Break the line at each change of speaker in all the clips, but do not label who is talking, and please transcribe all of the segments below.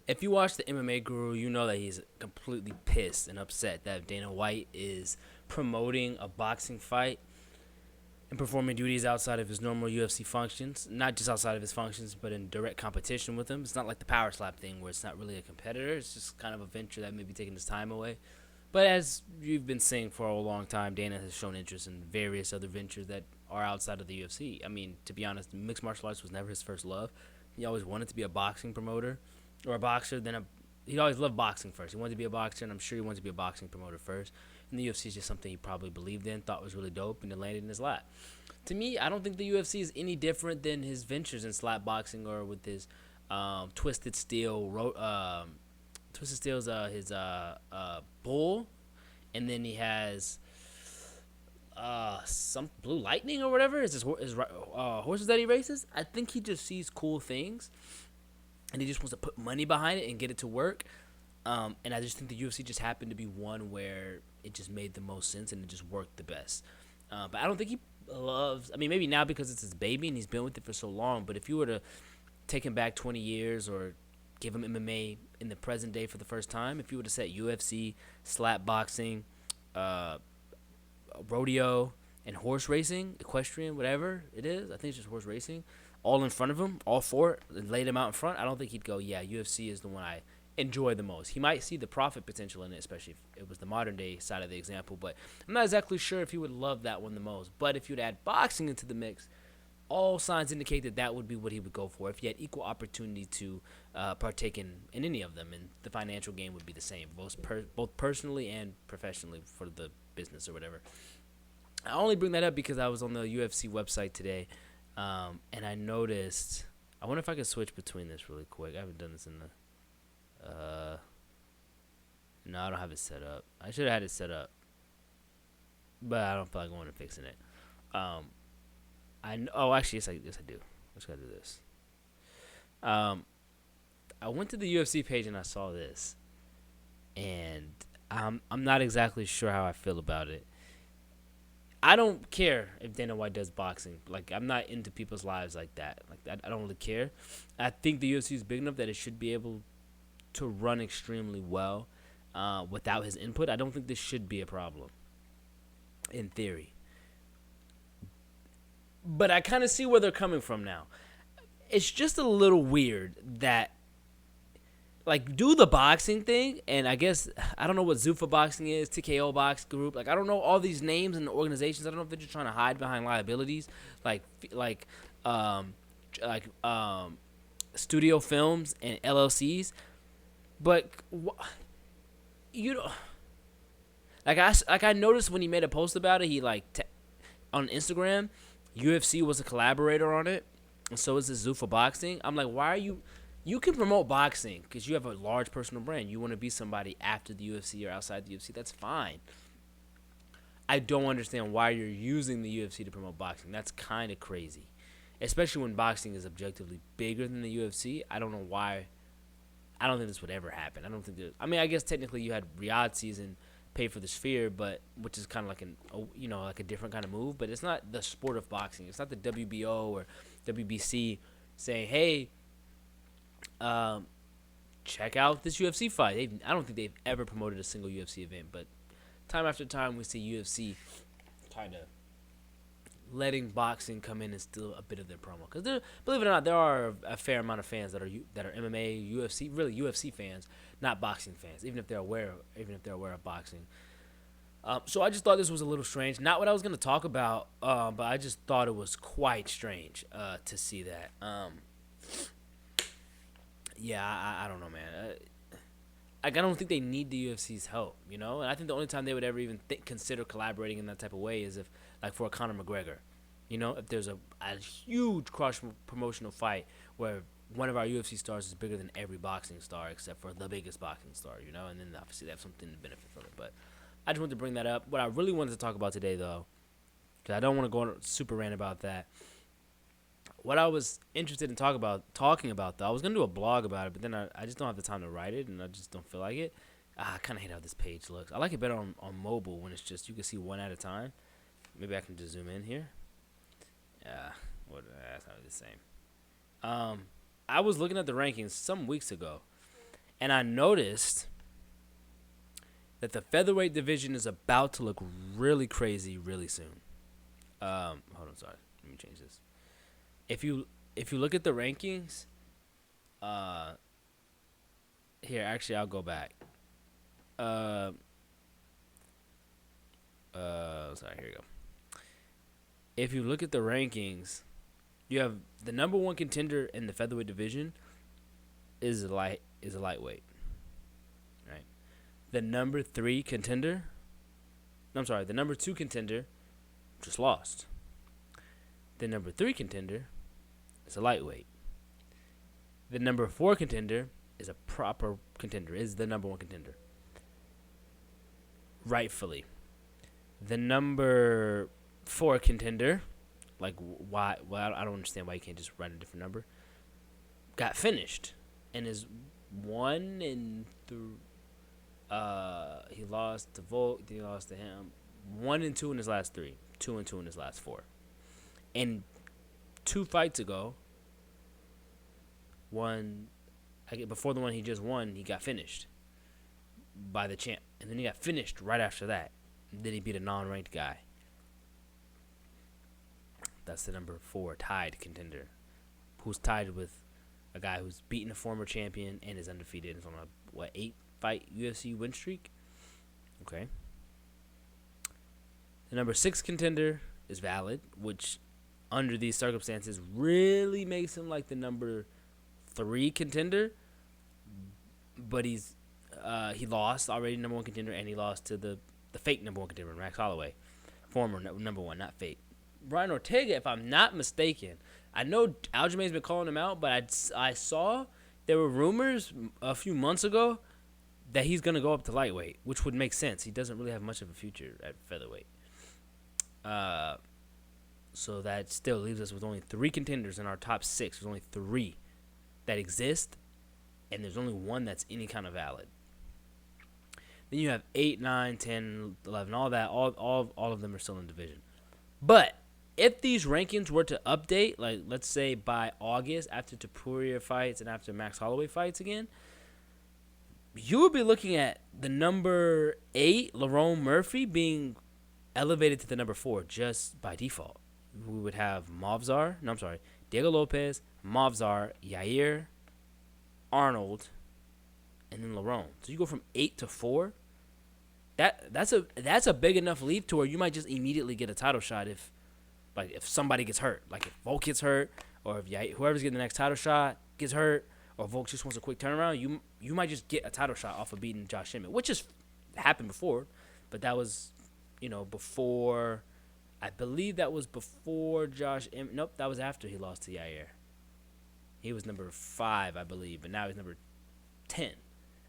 If you watch the MMA Guru, you know that he's completely pissed and upset that Dana White is promoting a boxing fight and performing duties outside of his normal UFC functions. Not just outside of his functions, but in direct competition with him. It's not like the power slap thing where it's not really a competitor. It's just kind of a venture that may be taking his time away. But as you've been saying for a long time, Dana has shown interest in various other ventures that are outside of the UFC. I mean, to be honest, mixed martial arts was never his first love. He always wanted to be a boxing promoter or a boxer. He always loved boxing first. He wanted to be a boxer, and I'm sure he wanted to be a boxing promoter first. And the UFC is just something he probably believed in, thought was really dope, and it landed in his lap. To me, I don't think the UFC is any different than his ventures in slap boxing or with his Twisted Steel. Twisted Steel's his bull, and then he has some Blue Lightning or whatever is his horses that he races. I think he just sees cool things, and he just wants to put money behind it and get it to work. And I just think the UFC just happened to be one where it just made the most sense and it just worked the best. But I don't think he loves. I mean, maybe now because it's his baby and he's been with it for so long. But if you were to take him back 20 years or give him MMA in the present day for the first time, if you were to set UFC, slap boxing, rodeo, and horse racing, equestrian, whatever it is, I think it's just horse racing, all in front of him, all four, and laid him out in front, I don't think he'd go, yeah, UFC is the one I enjoy the most. He might see the profit potential in it, especially if it was the modern day side of the example, but I'm not exactly sure if he would love that one the most. But if you'd add boxing into the mix, all signs indicate that that would be what he would go for if he had equal opportunity to partake in any of them, and the financial gain would be the same, both personally and professionally for the business or whatever. I only bring that up because I was on the UFC website today, and I noticed. I wonder if I could switch between this really quick. I haven't done this in the. No, I don't have it set up. I should have had it set up, but I don't feel like going and fixing it. Actually, yes, I do. I just gotta do this. I went to the UFC page and I saw this, and I'm not exactly sure how I feel about it. I don't care if Dana White does boxing. Like, I'm not into people's lives like that. Like, I don't really care. I think the UFC is big enough that it should be able to run extremely well without his input. I don't think this should be a problem, in theory. But I kind of see where they're coming from now. It's just a little weird that, like, do the boxing thing, and I guess, I don't know what Zuffa Boxing is, TKO Box Group. Like, I don't know all these names and organizations. I don't know if they're just trying to hide behind liabilities, like studio films and LLCs. But you know, I noticed when he made a post about it, he on Instagram, UFC was a collaborator on it, and so is this Zuffa Boxing. I'm like, why are you? You can promote boxing because you have a large personal brand. You want to be somebody after the UFC or outside the UFC. That's fine. I don't understand why you're using the UFC to promote boxing. That's kind of crazy, especially when boxing is objectively bigger than the UFC. I don't know why. I don't think this would ever happen. I don't think that. I mean, I guess technically you had Riyadh season pay for the Sphere, but which is kind of like like a different kind of move. But it's not the sport of boxing. It's not the WBO or WBC saying, hey, check out this UFC fight. I don't think they've ever promoted a single UFC event, but time after time we see UFC kind of letting boxing come in and steal a bit of their promo. Because believe it or not, there are a fair amount of fans that are MMA, UFC, really UFC fans, not boxing fans, even if they're aware of boxing. So I just thought this was a little strange. Not what I was going to talk about, but I just thought it was quite strange to see that. Yeah, I don't know, man. I don't think they need the UFC's help, and I think the only time they would ever even consider collaborating in that type of way is if, like, for a Conor McGregor, if there's a huge cross-promotional fight where one of our UFC stars is bigger than every boxing star except for the biggest boxing star, and then obviously they have something to benefit from it. But I just wanted to bring that up. What I really wanted to talk about today, though, because I don't want to go on a super rant about that, what I was interested in talking about, though, I was going to do a blog about it, but then I just don't have the time to write it, and I just don't feel like it. I kind of hate how this page looks. I like it better on mobile when it's just, you can see one at a time. Maybe I can just zoom in here. Yeah, that's not the same. I was looking at the rankings some weeks ago, And I noticed that the featherweight division is about to look really crazy really soon. Hold on, sorry. Let me change this. If you look at the rankings, here actually I'll go back. Sorry, here you go. If you look at the rankings, you have the number one contender in the featherweight division is a lightweight, right? The number three contender, the number two contender just lost. The number three contender is a lightweight. The number four contender is a proper contender, is the number one contender. Rightfully. The number four contender, like why? Well, I don't understand why you can't just write a different number. Got finished and is 1-3. He lost to Volk. Then he lost to him. 1-2 in his last 3. 2-2 in his last 4. And 2 fights ago, before the one he just won, he got finished by the champ, and then he got finished right after that. And then he beat a non-ranked guy. That's the number 4 tied contender, who's tied with a guy who's beaten a former champion and is undefeated. It's on a 8-fight UFC win streak. Okay. The number 6 contender is valid, which under these circumstances really makes him like the number 3 contender. But he lost already, number 1 contender, and he lost to the fake number 1 contender, Max Holloway, former number 1, not fake. Brian Ortega, if I'm not mistaken, I know Aljamain's been calling him out, but I saw there were rumors a few months ago that he's going to go up to lightweight, which would make sense. He doesn't really have much of a future at featherweight. So that still leaves us with only 3 contenders in our top 6. There's only 3 that exist, and there's only 1 that's any kind of valid. Then you have 8, 9, 10, 11, all that. All of them are still in division. But if these rankings were to update, like let's say by August, after Topuria fights and after Max Holloway fights again, you would be looking at the number 8, Lerone Murphy, being elevated to the number 4 just by default. We would have Diego Lopez, Movzar, Yair, Arnold, and then Lerone. So you go from 8 to 4. That's a big enough leap to where you might just immediately get a title shot if somebody gets hurt, like if Volk gets hurt, or if whoever's getting the next title shot gets hurt, or Volk just wants a quick turnaround, you might just get a title shot off of beating Josh Emmett, which has happened before, but that was, before. I believe that was before Josh Emmett. Nope, that was after he lost to Yair. He was number 5, I believe, but now he's number 10.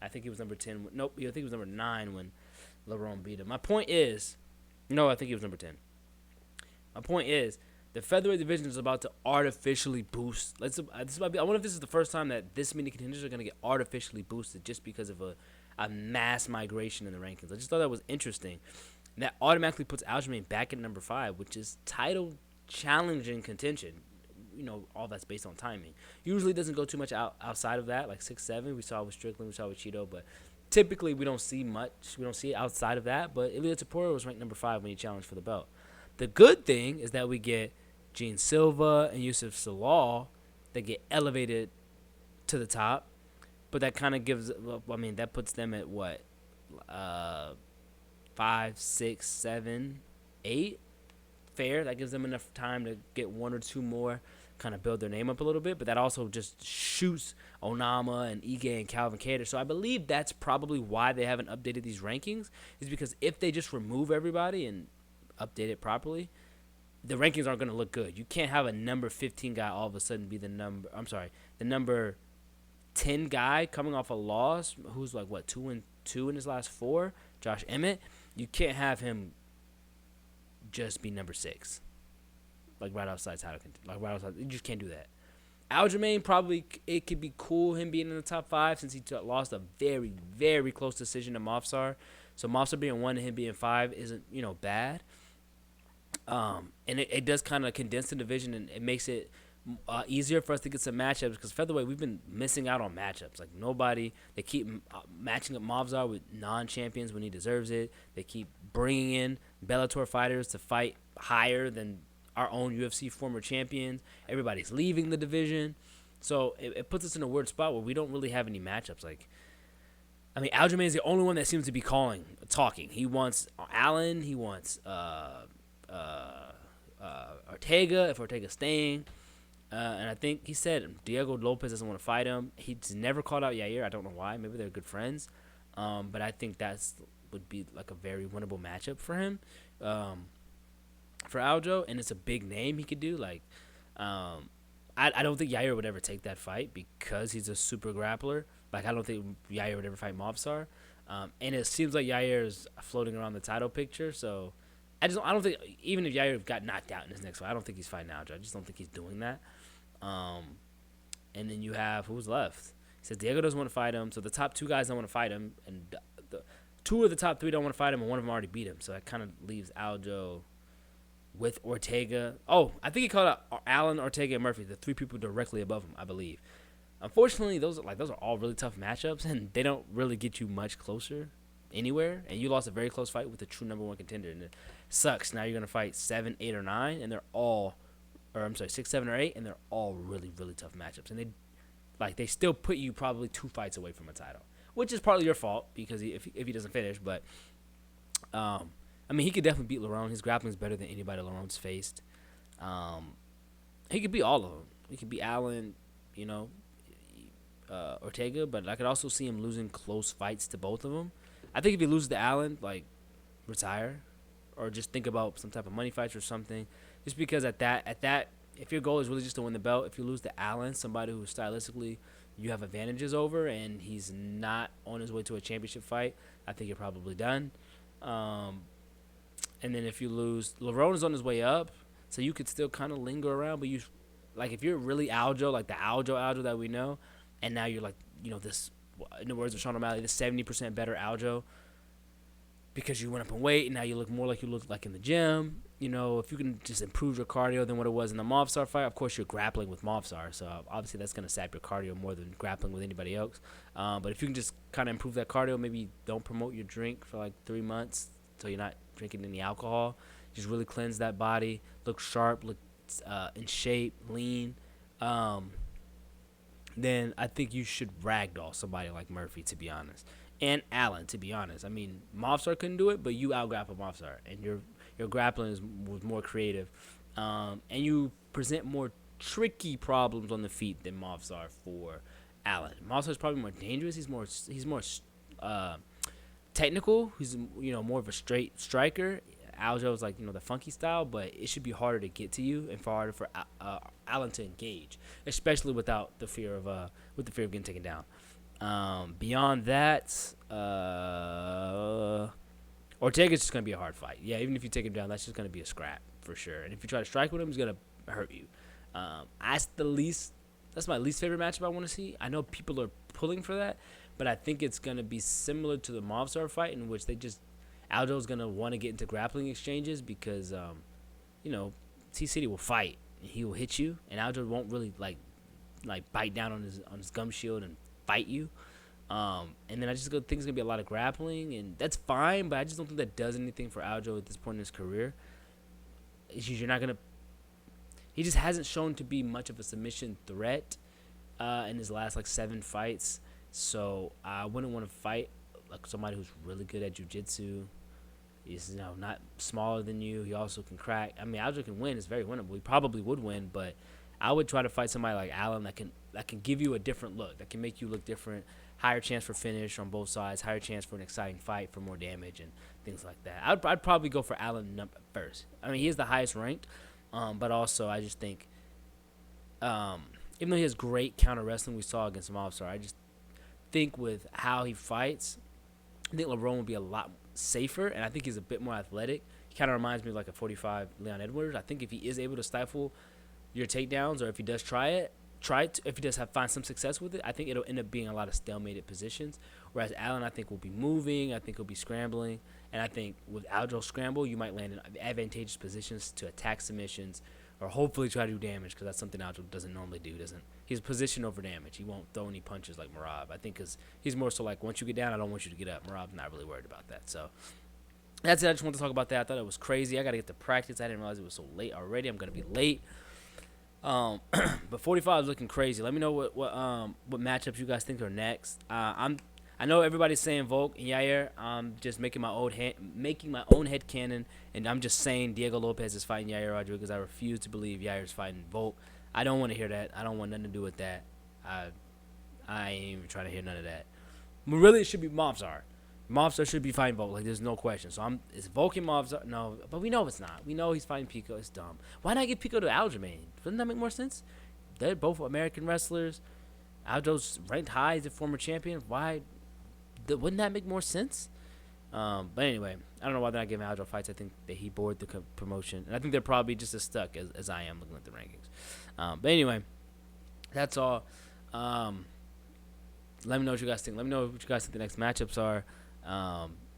I think he was number 10. Nope, I think he was number 9 when Lerone beat him. My point is, I think he was number 10. My point is, the featherweight division is about to artificially boost. I wonder if this is the first time that this many contenders are going to get artificially boosted just because of a mass migration in the rankings. I just thought that was interesting. And that automatically puts Aljamain back at number 5, which is title challenging contention. All that's based on timing. Usually doesn't go too much outside of that, like 6, 7. We saw with Strickland, we saw with Cheeto, but typically we don't see much. We don't see it outside of that. But Ilia Topuria was ranked number 5 when he challenged for the belt. The good thing is that we get Gene Silva and Yusuf Salal that get elevated to the top, but that kind of that puts them at what, 5, 6, 7, 8. Fair. That gives them enough time to get 1 or 2 more, kind of build their name up a little bit, but that also just shoots Onama and Ige and Calvin Kattar. So I believe that's probably why they haven't updated these rankings, is because if they just remove everybody and update it properly, the rankings aren't going to look good. You can't have a number 15 guy all of a sudden be the number 10 guy coming off a loss, who's like, 2-2 in his last 4, Josh Emmett. You can't have him just be number 6, right outside title. You just can't do that. Aljamain, probably it could be cool him being in the top 5 since he lost a very, very close decision to Movzar. So Movzar being 1 and him being 5 isn't bad. And it does kind of condense the division, and it makes it easier for us to get some matchups because featherweight we've been missing out on matchups. Like nobody, they keep matching up Movzar with non-champions when he deserves it. They keep bringing in Bellator fighters to fight higher than our own UFC former champions. Everybody's leaving the division, so it puts us in a weird spot where we don't really have any matchups. Like, I mean, Aljamain is the only one that seems to be talking. He wants Allen. He wants Ortega. If Ortega's staying. And I think he said Diego Lopez doesn't want to fight him. He's never called out Yair. I don't know why. Maybe they're good friends. But I think would be like a very winnable matchup for him, for Aljo. And it's a big name he could do. Like, I don't think Yair would ever take that fight because he's a super grappler. Like, I don't think Yair would ever fight Movsar. And it seems like Yair is floating around the title picture. So I don't think, even if Yair got knocked out in his next fight, I don't think he's fighting Aljo. I just don't think he's doing that. And then you have who's left. He says Diego doesn't want to fight him, so the top two guys don't want to fight him, and the two of the top three don't want to fight him, and one of them already beat him. So that kind of leaves Aljo with Ortega. Oh, I think he called out Allen, Ortega, and Murphy, the three people directly above him, I believe. Unfortunately, those are all really tough matchups, and they don't really get you much closer anywhere. And you lost a very close fight with the true number one contender, and it sucks. Now you're gonna fight 7, 8, or 9, and they're all. Or I'm sorry, 6, 7, or 8, and they're all really, really tough matchups. And they still put you probably 2 fights away from a title, which is partly your fault because if he doesn't finish. But I mean, he could definitely beat Lerone. His grappling is better than anybody Lerone's faced. He could beat all of them. He could beat Allen, Ortega, but I could also see him losing close fights to both of them. I think if he loses to Allen, like, retire, or just think about some type of money fights or something. Just because at that, if your goal is really just to win the belt, if you lose to Allen, somebody who stylistically you have advantages over, and he's not on his way to a championship fight, I think you're probably done. And then if you lose, Lerone is on his way up, so you could still kind of linger around. But if you're really Aljo, like the Aljo that we know, and now you're like, this, in the words of Sean O'Malley, the 70% better Aljo, because you went up in weight and now you look more like you looked like in the gym. If you can just improve your cardio than what it was in the Movsar fight, of course you're grappling with Movsar, so obviously that's going to sap your cardio more than grappling with anybody else. But if you can just kind of improve that cardio, maybe don't promote your drink for like 3 months so you're not drinking any alcohol. Just really cleanse that body, look sharp, look in shape, lean. Then I think you should ragdoll somebody like Murphy, to be honest. And Allen, to be honest. I mean, Movsar couldn't do it, but you out-grapple Movsar, and your grappling was more creative. And you present more tricky problems on the feet than Movsar for Allen. Movsar is probably more dangerous. He's more technical. He's more of a straight striker. Aljo is like the funky style, but it should be harder to get to you and harder for Allen to engage, especially without the fear of getting taken down. Beyond that, Ortega's just going to be a hard fight. Yeah, even if you take him down, that's just going to be a scrap for sure. And if you try to strike with him, he's going to hurt you. That's my least favorite matchup I want to see. I know people are pulling for that, but I think it's going to be similar to the Movsar fight, in which Aljo's going to want to get into grappling exchanges because, T-City will fight and he will hit you, and Aljo won't really like bite down on his gum shield and fight you. And then I just think it's gonna be a lot of grappling, and that's fine, but I just don't think that does anything for Aljo at this point in his career. He just hasn't shown to be much of a submission threat in his last 7 fights. So I wouldn't want to fight like somebody who's really good at jiu-jitsu. He's not smaller than you. He also can crack. I mean, Aljo can win. It's very winnable. He probably would win, but I would try to fight somebody like Allen that can give you a different look, that can make you look different, higher chance for finish on both sides, higher chance for an exciting fight, for more damage and things like that. I'd probably go for Allen first. I mean, he is the highest ranked, but also I just think, even though he has great counter wrestling we saw against Movsar, I just think with how he fights, I think Lerone would be a lot safer, and I think he's a bit more athletic. He kind of reminds me of like a 45 Leon Edwards. I think if he is able to stifle your takedowns, or if he does if he does find some success with it, I think it'll end up being a lot of stalemated positions. Whereas Allen, I think, will be moving. I think he'll be scrambling. And I think with Aljo scramble, you might land in advantageous positions to attack submissions or hopefully try to do damage, because that's something Aljo doesn't normally do. He's position over damage. He won't throw any punches like Merab. I think because he's more so like, once you get down, I don't want you to get up. Merab's not really worried about that. So that's it. I just wanted to talk about that. I thought it was crazy. I got to get to practice. I didn't realize it was so late already. I'm going to be late. But 45 is looking crazy. Let me know what matchups you guys think are next. I know everybody's saying Volk and Yair. I'm just making my own head canon, and I'm just saying Diego Lopez is fighting Yair Rodriguez. I refuse to believe Yair's fighting Volk. I don't want to hear that. I don't want nothing to do with that. I ain't even trying to hear none of that. But really, it should be Movsar. Movsar should be fighting Volk. Like, there's no question. So it's Volk and Movsar. No, but we know it's not. We know he's fighting Pico. It's dumb. Why not give Pico to Aljamain? Doesn't that make more sense? They're both American wrestlers. Aljo's ranked high as a former champion. Why? Wouldn't that make more sense? But anyway, I don't know why they're not giving Aljo fights. I think that he bored the promotion. And I think they're probably just as stuck as I am looking at the rankings. But anyway, that's all. Let me know what you guys think. Let me know what you guys think the next matchups are.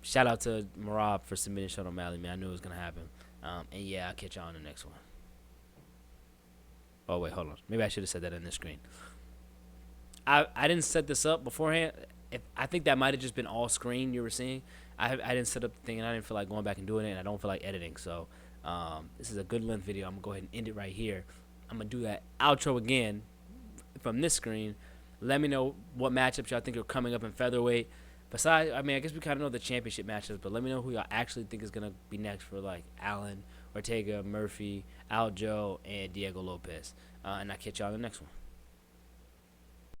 Shout out to Merab for submitting Sean O'Malley, man. I knew it was going to happen. And yeah, I'll catch y'all on the next one. Oh, wait, hold on. Maybe I should have said that in the screen. I didn't set this up beforehand. I think that might have just been all screen you were seeing. I didn't set up the thing, and I didn't feel like going back and doing it, and I don't feel like editing. So this is a good length video. I'm going to go ahead and end it right here. I'm going to do that outro again from this screen. Let me know what matchups y'all think are coming up in featherweight. Besides, I mean, I guess we kind of know the championship matchups, but let me know who y'all actually think is going to be next for, like, Allen, Ortega, Murphy, Aljo, and Diego Lopez. And I'll catch y'all in the next one.